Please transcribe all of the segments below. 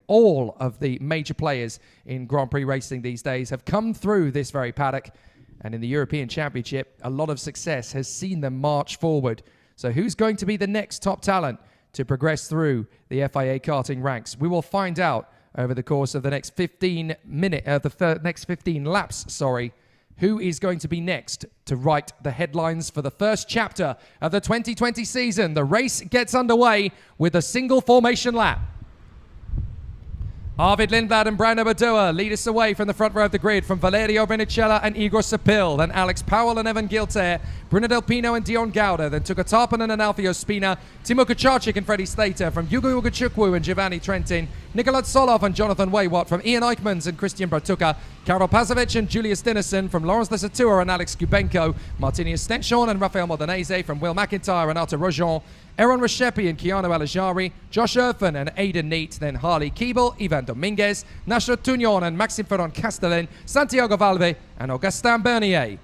all of the major players in Grand Prix racing these days have come through this very paddock. And in the European Championship, a lot of success has seen them march forward. So who's going to be the next top talent to progress through the FIA karting ranks? We will find out over the course of the next 15 laps, who is going to be next to write the headlines for the first chapter of the 2020 season. The race gets underway with a single formation lap. Arvid Lindblad and Brando Badua lead us away from the front row of the grid from Valerio Brinicella and Igor Sapil, then Alex Powell and Evan Gilter, Bruno Del Pino and Dion Gauda, then Tuka Tarpanen and Alfio Spina, Timo Kucharczyk and Freddie Slater from Yugo Ugachukwu and Giovanni Trentin, Nikolaj Solov and Jonathan Weywadt from Ian Eichmans and Christian Bratuka, Karol Pazovic and Julius Dinesen from Lawrence Lesatua and Alex Gubenko, Martinius Stenshorn and Rafael Modanese from Will McIntyre and Artur Rojon, Aaron Reshepi and Keanu Alajari, Josh Erfan and Aidan Neat, then Harley Keeble, Ivan Dominguez, Nasser Tunion and Maxime Ferron Castellin, Santiago Valve and Augustin Bernier.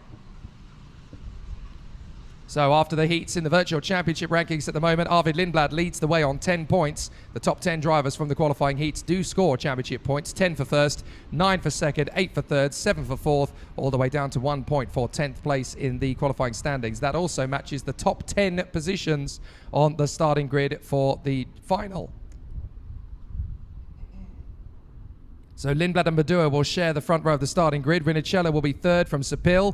So after the heats in the Virtual Championship rankings at the moment, Arvid Lindblad leads the way on 10 points. The top 10 drivers from the qualifying heats do score championship points. 10 for first, 9 for second, 8 for third, 7 for fourth, all the way down to 1 point for 10th place in the qualifying standings. That also matches the top 10 positions on the starting grid for the final. So Lindblad and Badua will share the front row of the starting grid. Brinicella will be third from Sapil,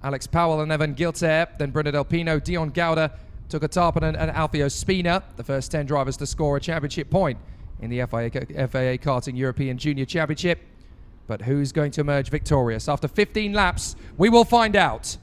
Alex Powell and Evan Gilter, then Bruno Del Pino, Dion Gauda, Tuka Tarpanen and Alfio Spina, the first 10 drivers to score a championship point in the FIA Karting European Junior Championship. But who's going to emerge victorious? After 15 laps, we will find out.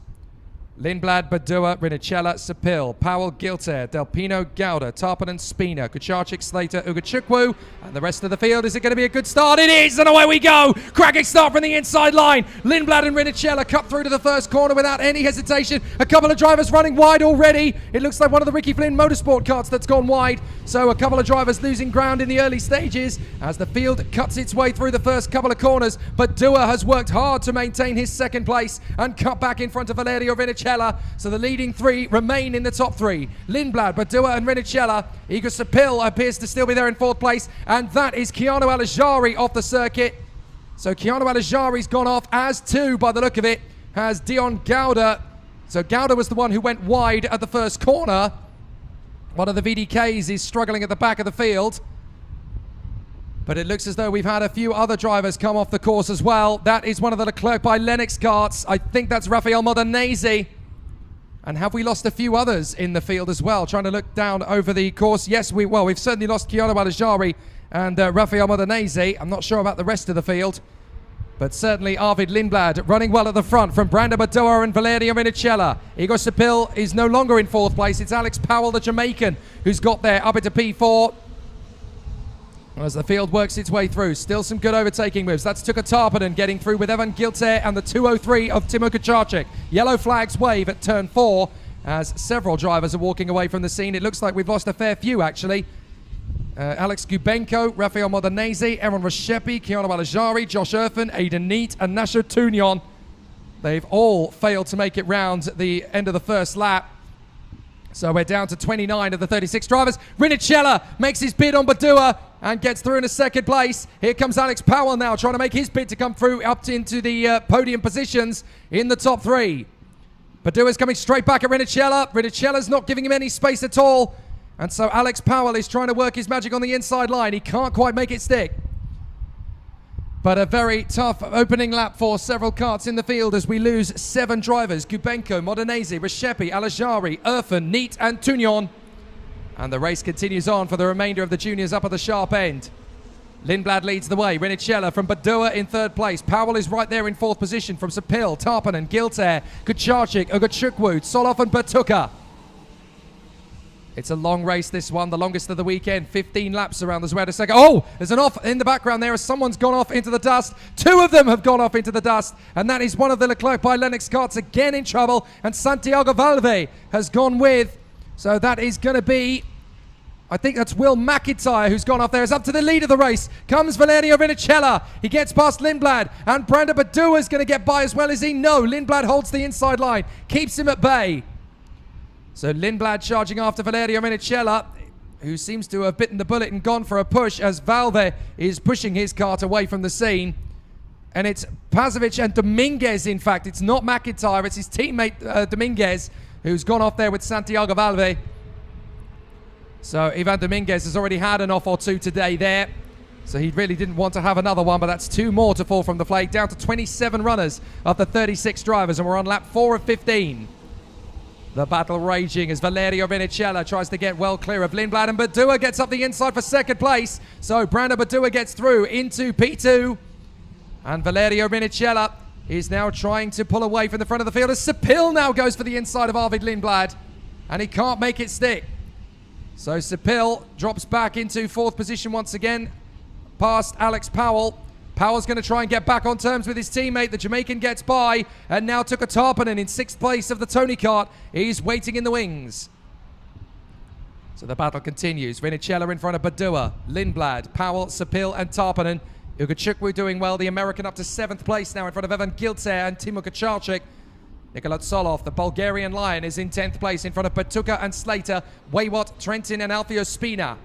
Lindblad, Badua, Brinicella, Sapil, Powell, Gilter, Del Pino, Gauda, Tarpanen, Spina, Kucharczyk, Slater, Ugachukwu, and the rest of the field. Is it going to be a good start? It is, and away we go! Cracking start from the inside line. Lindblad and Brinicella cut through to the first corner without any hesitation. A couple of drivers running wide already. It looks like one of the Ricky Flynn Motorsport carts that's gone wide. So a couple of drivers losing ground in the early stages as the field cuts its way through the first couple of corners. But Badua has worked hard to maintain his second place and cut back in front of Valerio Brinicella. So the leading three remain in the top three. Lindblad, Badua and Brinicella. Igor Sapil appears to still be there in fourth place. And that is Keanu Alajari off the circuit. So Keanu Alajari's gone off, as too, by the look of it, has Dion Gauda. So Gauda was the one who went wide at the first corner. One of the VDKs is struggling at the back of the field. But it looks as though we've had a few other drivers come off the course as well. That is one of the Leclerc by Lennox carts. I think that's Rafael Modanese. And have we lost a few others in the field as well? Trying to look down over the course. Yes, we've certainly lost Keanu Alajari and Rafael Modanese. I'm not sure about the rest of the field. But certainly Arvid Lindblad running well at the front from Brando Badua and Valerio Brinicella. Igor Sapil is no longer in fourth place. It's Alex Powell, the Jamaican, who's got there up into P4. As the field works its way through, still some good overtaking moves. That's Tuka Tarpanen getting through with Evan Gilter and the 203 of Timo Kucharczyk. Yellow flags wave at turn 4 as several drivers are walking away from the scene. It looks like we've lost a fair few, actually. Alex Gubenko, Rafael Modanese, Aaron Reshepi, Keanu Alajari, Josh Erfan, Aidan Neat, and Nasser Tunion. They've all failed to make it round the end of the first lap. So we're down to 29 of the 36 drivers. Brinicella makes his bid on Badua and gets through in a second place. Here comes Alex Powell now trying to make his bid to come through up into the podium positions in the top three. Badua's coming straight back at Brinicella. Brinicella's not giving him any space at all. And so Alex Powell is trying to work his magic on the inside line. He can't quite make it stick. But a very tough opening lap for several karts in the field as we lose 7 drivers. Gubenko, Modanese, Reshepi, Alajari, Erfan, Neat and Tunion. And the race continues on for the remainder of the juniors up at the sharp end. Lindblad leads the way. Brinicella from Badua in third place. Powell is right there in fourth position from Sapil, Tarpanen, Gilter, Kucharczyk, Ugachukwu, Solov and Bratuka. It's a long race, this one, the longest of the weekend. 15 laps around the Zueda Second. Oh, there's an off in the background there as someone's gone off into the dust. 2 of them have gone off into the dust. And that is one of the Leclerc by Lennox carts again in trouble. And Santiago Valve has gone with. So that is going to be, I think that's Will McIntyre who's gone off there. Is up to the lead of the race. Comes Valerio Brinicella. He gets past Lindblad. And Brando Badua is going to get by as well as he. No, Lindblad holds the inside line. Keeps him at bay. So Lindblad charging after Valerio Brinicella. who seems to have bitten the bullet and gone for a push as Valve is pushing his kart away from the scene. And it's Pazovic and Dominguez, in fact. It's not McIntyre, it's his teammate Dominguez who's gone off there with Santiago Valve. So Ivan Dominguez has already had an off or two today there. So he really didn't want to have another one, but that's 2 more to fall from the flag. Down to 27 runners of the 36 drivers, and we're on lap 4 of 15. The battle raging as Valerio Vinicella tries to get well clear of Lindblad, and Badua gets up the inside for second place. So Brando Badua gets through into P2. And Valerio Vinicella is now trying to pull away from the front of the field as Sepil now goes for the inside of Arvid Lindblad, and he can't make it stick. So Sepil drops back into 4th position once again, past Alex Powell. Powell's going to try and get back on terms with his teammate. The Jamaican gets by, and now Tuka Tarpanen in 6th place of the Tony kart. He's waiting in the wings. So the battle continues. Vinicella in front of Badua, Lindblad, Powell, Sepil, and Tarpanen. Ugachukwu doing well, the American up to 7th place now in front of Evan Giltzer and Timo Kacalczyk. Nikola Solov, the Bulgarian Lion, is in 10th place in front of Batuka and Slater, Weywadt, Trentin, and Alfio Spina.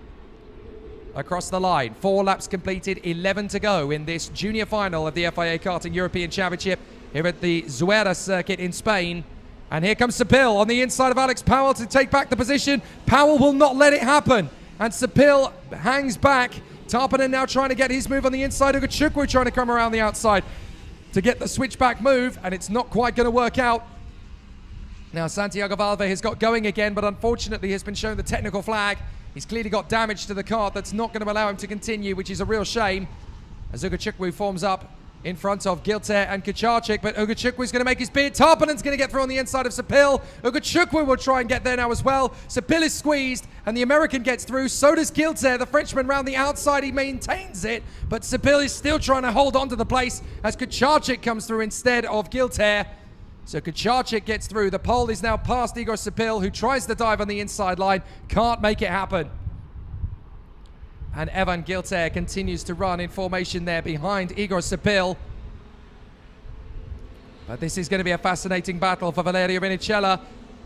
Across the line, 4 laps completed, 11 to go in this junior final of the FIA Karting European Championship here at the Zuera circuit in Spain. And here comes Sepil on the inside of Alex Powell to take back the position. Powell will not let it happen, and Sepil hangs back. Tarpanen now trying to get his move on the inside. Ugachukwu trying to come around the outside to get the switchback move, and it's not quite going to work out. Now Santiago Valve has got going again, but unfortunately has been shown the technical flag. He's clearly got damage to the kart that's not going to allow him to continue, which is a real shame, as Ugachukwu forms up in front of Giltzer and Kacalczyk, but Ugachukwu is going to make his bid. Tarpanen's going to get through on the inside of Sepil. Ugachukwu will try and get there now as well. Sepil is squeezed, and the American gets through. So does Giltzer, the Frenchman, round the outside. He maintains it, but Sepil is still trying to hold on to the place as Kacalczyk comes through instead of Giltzer. So Kacalczyk gets through. The pole is now past Igor Sepil, who tries to dive on the inside line. Can't make it happen. And Evan Giltzer continues to run in formation there behind Igor Sepil. But this is going to be a fascinating battle for Valerio Vinicella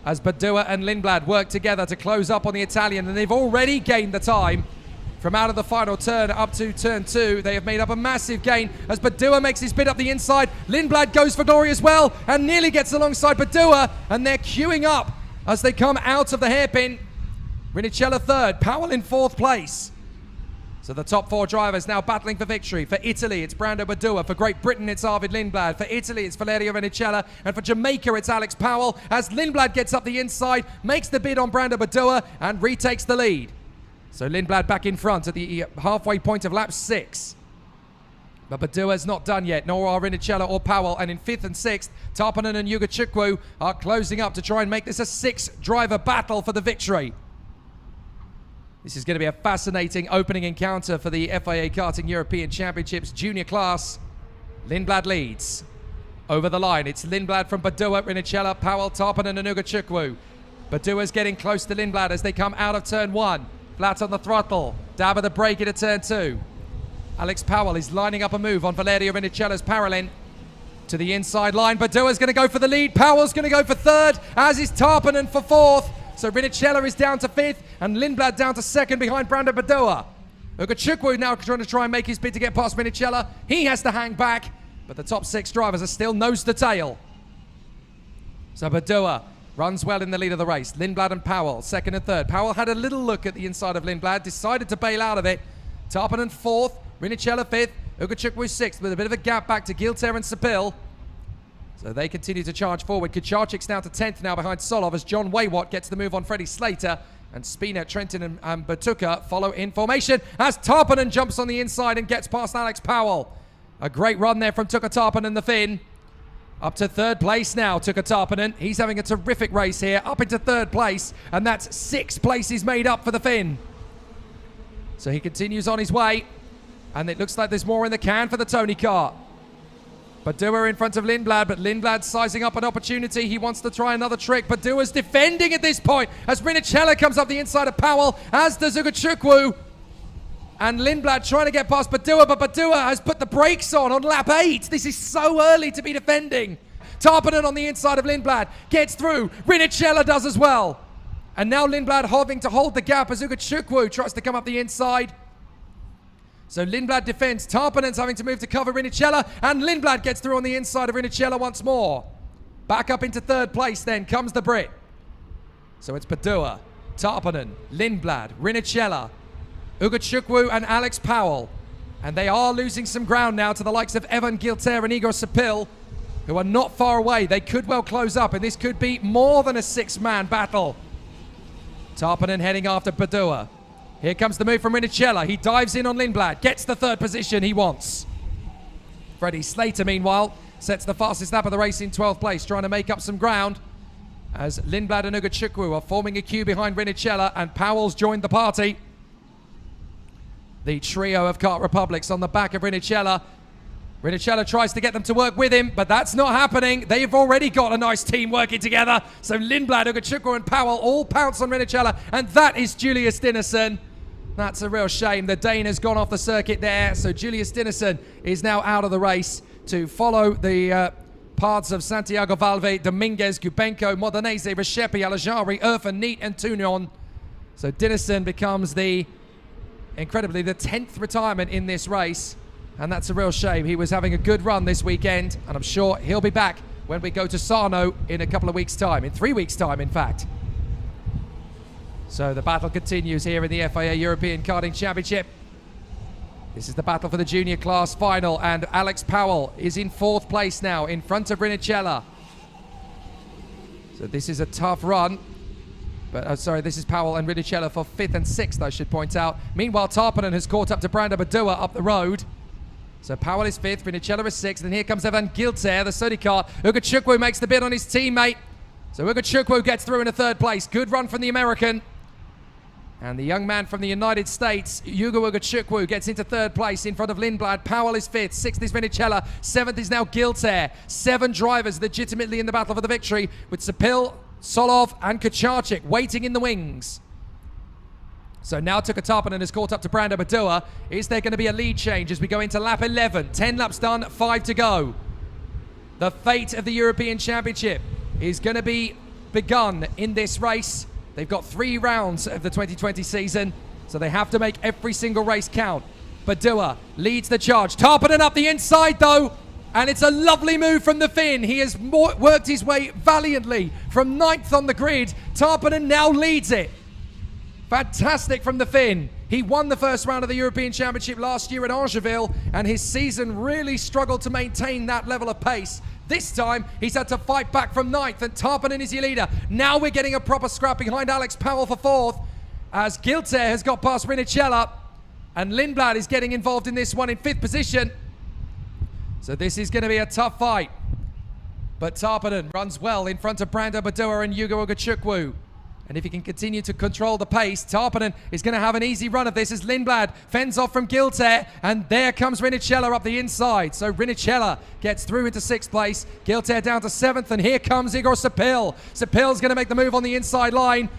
as Badua and Lindblad work together to close up on the Italian, and they've already gained the time from out of the final turn up to turn 2. They have made up a massive gain as Badua makes his bid up the inside. Lindblad goes for glory as well and nearly gets alongside Badua, and they're queuing up as they come out of the hairpin. Vinicella 3rd, Powell in 4th place. So the top 4 drivers now battling for victory. For Italy, it's Brando Badua. For Great Britain, it's Arvid Lindblad. For Italy, it's Valerio Vinicella. And for Jamaica, it's Alex Powell, as Lindblad gets up the inside, makes the bid on Brando Badua, and retakes the lead. So Lindblad back in front at the halfway point of lap 6. But Badua's not done yet, nor are Vinicella or Powell. And in 5th and 6th, Tarpanen and Ugachukwu are closing up to try and make this a 6-driver battle for the victory. This is going to be a fascinating opening encounter for the FIA Karting European Championships junior class. Lindblad leads. Over the line, it's Lindblad from Badua, Vinicella, Powell, Tarpanen and Ugachukwu. Badua's getting close to Lindblad as they come out of turn 1. Flat on the throttle, dab of the brake into turn 2. Alex Powell is lining up a move on Valerio Vinicella's Paralin. To the inside line, Badua's going to go for the lead. Powell's going to go for 3rd, as is Tarpanen for 4th. So Vinicella is down to 5th, and Lindblad down to 2nd behind Brando Badua. Ugachukwu now trying to make his bid to get past Vinicella. He has to hang back, but the top 6 drivers are still nose to tail. So Badua runs well in the lead of the race. Lindblad and Powell, 2nd and 3rd. Powell had a little look at the inside of Lindblad, decided to bail out of it. Tarpanen 4th, Vinicella 5th, Ugachukwu 6th, with a bit of a gap back to Giltzer and Sepil. So they continue to charge forward. Kacalczyk's down to 10th now behind Solov as John Weywatt gets the move on Freddie Slater. And Spina, Trentin and Batuka follow in formation as Tarpanen jumps on the inside and gets past Alex Powell. A great run there from Tuka Tarpanen, the Finn. Up to 3rd place now, Tuka Tarpanen. He's having a terrific race here, up into 3rd place. And that's 6 places made up for the Finn. So he continues on his way. And it looks like there's more in the can for the Tony kart. Badua in front of Lindblad, but Lindblad sizing up an opportunity. He wants to try another trick. Badua's defending at this point as Vinicella comes up the inside of Powell, as does Ugachukwu. And Lindblad trying to get past Badua, but Badua has put the brakes on lap 8. This is so early to be defending. Tarpanen on the inside of Lindblad gets through. Vinicella does as well. And now Lindblad having to hold the gap as Ugachukwu tries to come up the inside. So Lindblad defends. Tarpanen's having to move to cover Rinicella, and Lindblad gets through on the inside of Rinicella once more. Back up into third place then comes the Brit. So it's Padua, Tarpanen, Lindblad, Rinicella, Ugachukwu and Alex Powell. And they are losing some ground now to the likes of Evan Gilter and Igor Sapil, who are not far away. They could well close up, and this could be more than a six-man battle. Tarpanen heading after Padua. Here comes the move from Rinicella. He dives in on Lindblad, gets the third position he wants. Freddie Slater, meanwhile, sets the fastest lap of the race in 12th place, trying to make up some ground as Lindblad and Ugachukwu are forming a queue behind Rinicella, and Powell's joined the party. The trio of Kart Republics on the back of Rinicella. Rinicella tries to get them to work with him, but that's not happening. They've already got a nice team working together. So Lindblad, Ugachukwu and Powell all pounce on Rinicella, and that is Julius Dinesen. That's a real shame. The Dane has gone off the circuit there, so Julius Dinesen is now out of the race to follow the paths of Santiago Valve, Dominguez, Gubenko, Modanese, Reshepi, Alajari, Irfan, Neat and Tunion. So Dinesen becomes incredibly, the 10th retirement in this race, and that's a real shame. He was having a good run this weekend, and I'm sure he'll be back when we go to Sarno in a couple of weeks' time, in 3 weeks' time, in fact. So the battle continues here in the FIA European Karting Championship. This is the battle for the junior class final, and Alex Powell is in 4th place now, in front of Rinicella. So this is a tough run. But, sorry, this is Powell and Rinicella for 5th and 6th, I should point out. Meanwhile, Tarpanen has caught up to Brando Badua up the road. So Powell is 5th, Rinicella is 6th, and here comes Evan Gilter, the Sodi kart. Ugachukwu makes the bid on his teammate. So Ugachukwu gets through into 3rd place. Good run from the American. And the young man from the United States, Hugo Ugachukwu, gets into 3rd place in front of Lindblad. Powell is 5th, 6th is Rinicella, 7th is now Gilter. 7 drivers legitimately in the battle for the victory, with Sapil, Solov and Kucharczyk waiting in the wings. So now Tuka Tarpanen has caught up to Brando Badua. Is there going to be a lead change as we go into lap 11? 10 laps done, 5 to go. The fate of the European Championship is going to be begun in this race. They've got 3 rounds of the 2020 season, so they have to make every single race count. Badua leads the charge. Tarpanen up the inside though, and it's a lovely move from the Finn. He has worked his way valiantly from 9th on the grid. Tarpanen now leads it. Fantastic from the Finn. He won the first round of the European Championship last year at Angeville, and his season really struggled to maintain that level of pace. This time, he's had to fight back from 9th, and Tarpanen is your leader. Now we're getting a proper scrap behind Alex Powell for 4th, as Gilter has got past Rinicella, and Lindblad is getting involved in this one in 5th position. So this is going to be a tough fight. But Tarpanen runs well in front of Brando Badua and Hugo Ugachukwu. And if he can continue to control the pace, Tarpanen is going to have an easy run of this as Lindblad fends off from Gilter, and there comes Rinicella up the inside. So Rinicella gets through into 6th place, Gilter down to 7th, and here comes Igor Sapil. Sapil's going to make the move on the inside line.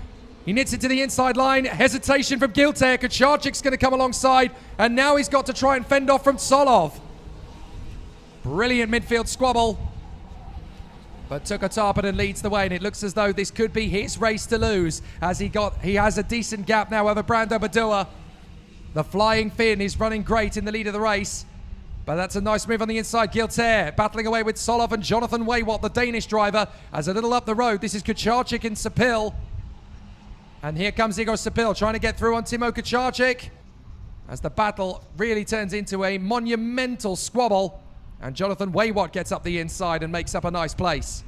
He knits it to the inside line, hesitation from Gilter. Kucharczyk's going to come alongside, and now he's got to try and fend off from Solov. Brilliant midfield squabble. But Tuka Tarpanen leads the way, and it looks as though this could be his race to lose, as he has a decent gap now over Brando Badua. The Flying Finn is running great in the lead of the race, but that's a nice move on the inside. Gilter battling away with Solov and Jonathan Weywadt, the Danish driver, as a little up the road. This is Kucharczyk and Sapil. And here comes Igor Sapil trying to get through on Timo Kucharczyk, as the battle really turns into a monumental squabble. And Jonathan Weywadt gets up the inside and makes up a nice place.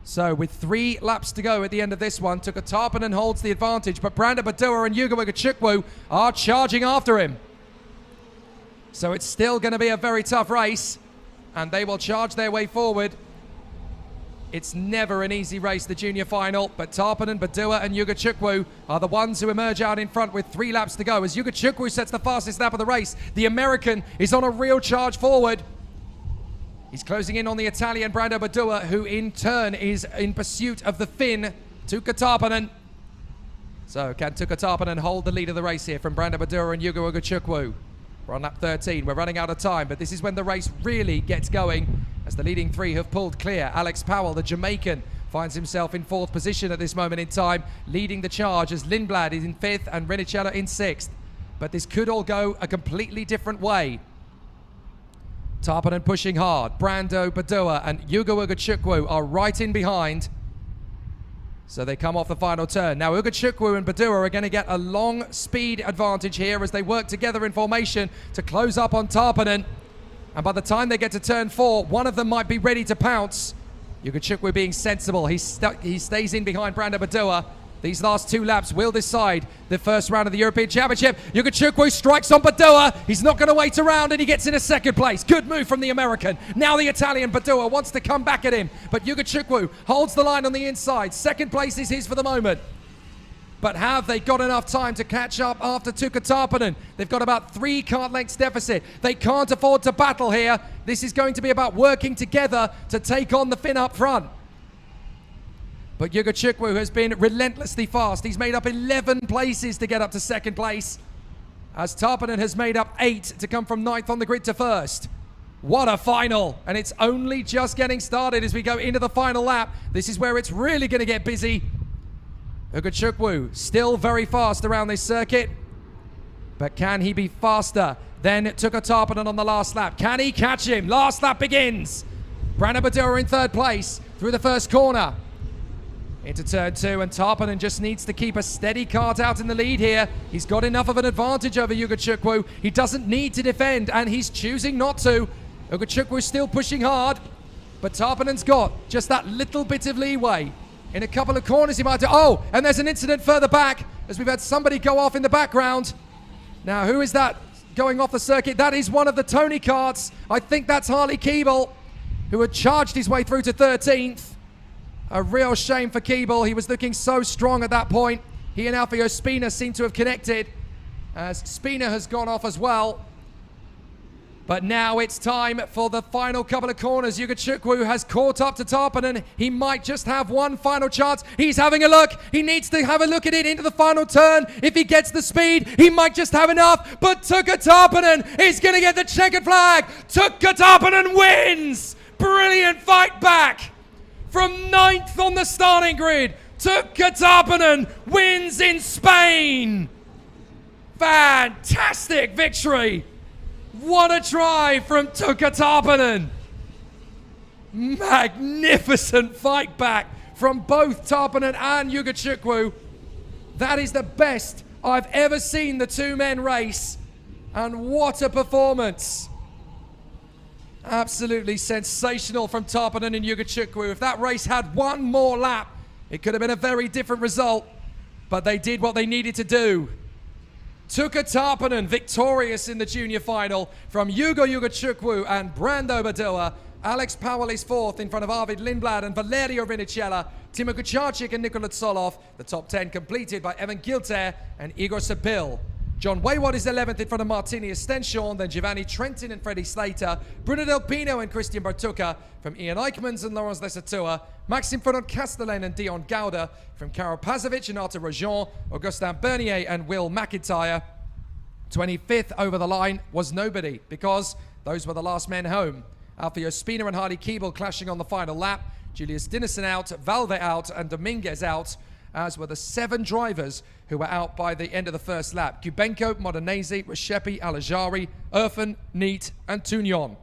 So with 3 laps to go at the end of this one, Tuka Tarpanen holds the advantage, but Brando Badua and Hugo Ugachukwu are charging after him. So it's still going to be a very tough race, and they will charge their way forward. It's never an easy race, the junior final, but Tarpanen, Badua and Ugachukwu are the ones who emerge out in front with 3 laps to go. As Ugachukwu sets the fastest lap of the race, the American is on a real charge forward. He's closing in on the Italian Brando Badua, who in turn is in pursuit of the Finn, Tuka Tarpanen. So can Tuka Tarpanen hold the lead of the race here from Brando Badua and Hugo Ugachukwu? We're on lap 13. We're running out of time, but this is when the race really gets going, as the leading 3 have pulled clear. Alex Powell, the Jamaican, finds himself in 4th position at this moment in time, leading the charge as Lindblad is in 5th and Rinicello in 6th. But this could all go a completely different way. Tarpanen pushing hard. Brando Badua and Ugo Ugachukwu are right in behind. So they come off the final turn. Now Ugachukwu and Badua are going to get a long speed advantage here as they work together in formation to close up on Tarpanen. And by the time they get to turn 4, one of them might be ready to pounce. Ugachukwu being sensible. He stays in behind Brando Badua. These last 2 laps will decide the first round of the European Championship. Ugachukwu strikes on Badua. He's not going to wait around, and he gets into 2nd place. Good move from the American. Now the Italian Badua wants to come back at him, but Ugachukwu holds the line on the inside. 2nd place is his for the moment. But have they got enough time to catch up after Tuukka Tarpanen? They've got about 3 kart lengths deficit. They can't afford to battle here. This is going to be about working together to take on the Finn up front. But Ugachukwu has been relentlessly fast. He's made up 11 places to get up to 2nd place, as Tarpanen has made up 8 to come from 9th on the grid to 1st. What a final! And it's only just getting started as we go into the final lap. This is where it's really going to get busy. Ugachukwu still very fast around this circuit, but can he be faster than Tuukka Tarpanen on the last lap? Can he catch him? Last lap begins. Brando Badua in 3rd place through the first corner. Into turn 2, and Tarpanen just needs to keep a steady kart out in the lead here. He's got enough of an advantage over Ugachukwu. He doesn't need to defend, and he's choosing not to. Ugachukwu is still pushing hard, but Tarpanen's got just that little bit of leeway. In a couple of corners he might do. Oh, and there's an incident further back as we've had somebody go off in the background. Now, who is that going off the circuit? That is one of the Tony karts. I think that's Harley Keeble, who had charged his way through to 13th. A real shame for Keeble. He was looking so strong at that point. He and Alfio Spina seem to have connected, as Spina has gone off as well. But now it's time for the final couple of corners. Ugachukwu has caught up to Tarpanen. He might just have one final chance. He's having a look. He needs to have a look at it into the final turn. If he gets the speed, he might just have enough. But Tuukka Tarpanen is going to get the checkered flag. Tuukka Tarpanen wins. Brilliant fight back. From 9th on the starting grid, Tuukka Tarpanen wins in Spain. Fantastic victory. What a try from Tuukka Tarpanen. Magnificent fight back from both Tarpanen and Ugachukwu. That is the best I've ever seen the 2 men race. And what a performance. Absolutely sensational from Tarpanen and Ugachukwu. If that race had one more lap, it could have been a very different result. But they did what they needed to do. Tuukka Tarpanen victorious in the junior final from Ugo Ugachukwu and Brando Badua. Alex Powell is 4th in front of Arvid Lindblad and Valerio Rinicello. Timo Kucharczyk and Nikola Tsolov. The top 10 completed by Evan Gilter and Igor Sabil. John Weywadt is 11th in front of Martini Estenshorn, then Giovanni Trentin and Freddie Slater, Bruno Del Pino and Christian Bartuca from Ian Eichmans and Laurence Lesatua, Maxime Fernand Castellan and Dion Gauda from Karol Pazovic and Arthur Rojon, Augustin Bernier and Will McIntyre. 25th over the line was nobody, because those were the last men home. Alfio Spina and Harley Keeble clashing on the final lap. Julius Dinesen out, Valve out and Dominguez out, as were the 7 drivers who were out by the end of the first lap. Kubenko, Modenese, Reshepi, Alajari, Irfan, Neat and Tunion.